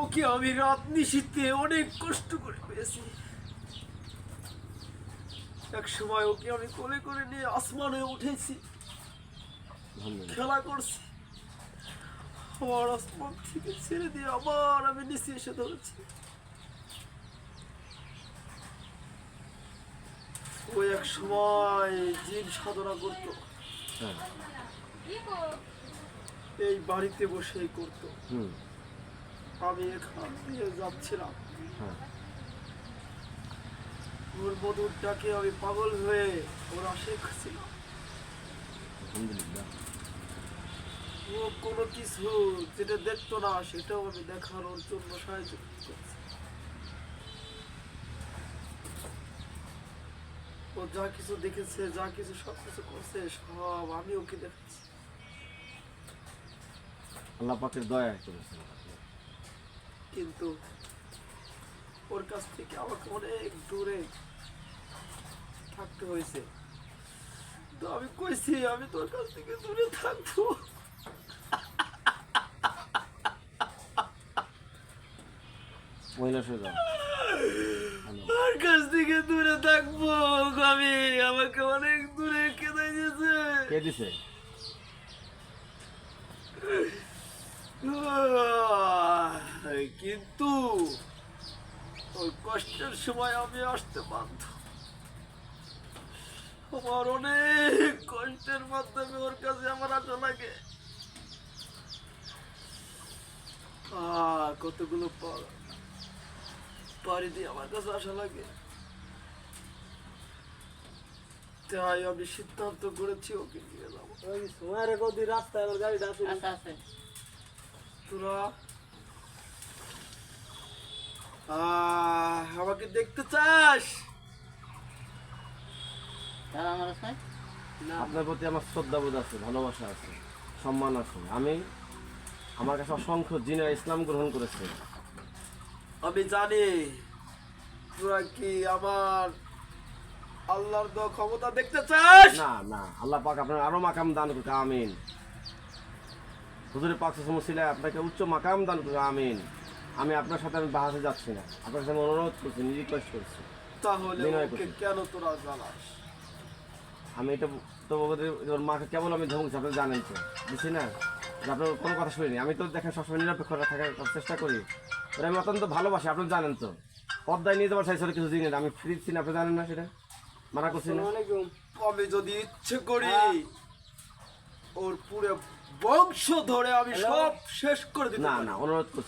ওকে আমি রাত নিশীথে অনেক কষ্ট করে পেয়েছি। এক সময় ওকে আমি কোলে করে নিয়ে আসমানে উঠেছি, খেলা করছি। আবার আসমান থেকে ছেড়ে দিয়ে আবার আমি নিচে এসে ধরেছি। ও এক সময় জিন সাধনা করত, এই বাড়িতে বসেই করত। আমি এখান দিয়ে যাচ্ছিলাম, ওর মধুর ডাকে আমি পাগল হয়ে ওর আশেক ছিলাম। ও কোনো কিছু যেটা দেখতো না সেটাও আমি দেখানোর জন্য সাহায্য করছি। ও যা কিছু দেখেছে, যা কিছু সব কিছু করছে, সব আমি ওকে দেখাচ্ছি। আল্লাহ পাকের দয়া করেছে, কিন্তু ওর কাছ থেকে আমাকে অনেক দূরে থাকতে হয়েছে। তো আমি কইছি আমি তোর কাছ থেকে দূরে থাকবো, মহিলা সরে যাও। ওর কাছ থেকে দূরে থাকবো। আমি আমাকে অনেক দূরে কেঁদে দিয়েছে। কে দিছে? কিন্তু ওই কষ্টের সময় আমি আসতে বাধ্য। আমার অনেক কষ্টের মাধ্যমে ওর কাছে আমার আসা লাগে। কতগুলো পাড়ি দিয়ে আমার কাছে আসা লাগে। তাই আমি সিদ্ধান্ত করেছি ওকে নিয়ে যাবো। ওই সময়ের গদি রাস্তায় আমার গাড়িটা আছে। আচ্ছা আছে। তোরা আমাকে দেখতে চাস? তারা আমার আছে। আপনার প্রতি আমার শ্রদ্ধাবোধ আছে, ভালোবাসা আছে, সম্মান আছে। আমার কাছে অসংখ্য জিনেরা ইসলাম গ্রহণ করেছে। আমি জানি তোরা কি আমার আল্লাহর দেওয়া ক্ষমতা দেখতে চাস? না না, আল্লাহ পাক আপনার আরো মাকাম দান করুক, আমিন। হুজুরে পাক সমসিলা আপনাকে উচ্চ মাকাম দান করুক, আমিন। আমি আপনার সাথে আমি বাহাতে যাচ্ছি না, আপনার সাথে আমি অনুরোধ করছি, রিকোয়েস্ট করছি। তাহলে বিনয় ওকে করছি। কেন তোরা জ্বালাস? আমি এটা তো ওর মাকে কেবল আমি ধমক আপনি জানেন তো, বুঝছি না যে আপনার কোনো কথা শুনিনি। আমি তো দেখেন সবসময় নিরপেক্ষ থাকার চেষ্টা করি। ওরা আমি অত্যন্ত ভালোবাসি, আপনি জানেন তো। পদ্মায় নিয়ে যাওয়ার চাইছিল কিছু জিনিস আমি ফ্রি ছিলাম, আপনি জানেন না, সেটা মানা করছি না। আমি যদি ইচ্ছে করি ওর পুরো বংশ ধরে আমি সব শেষ করে দিতে না পারি। না, অনুরোধ করছি।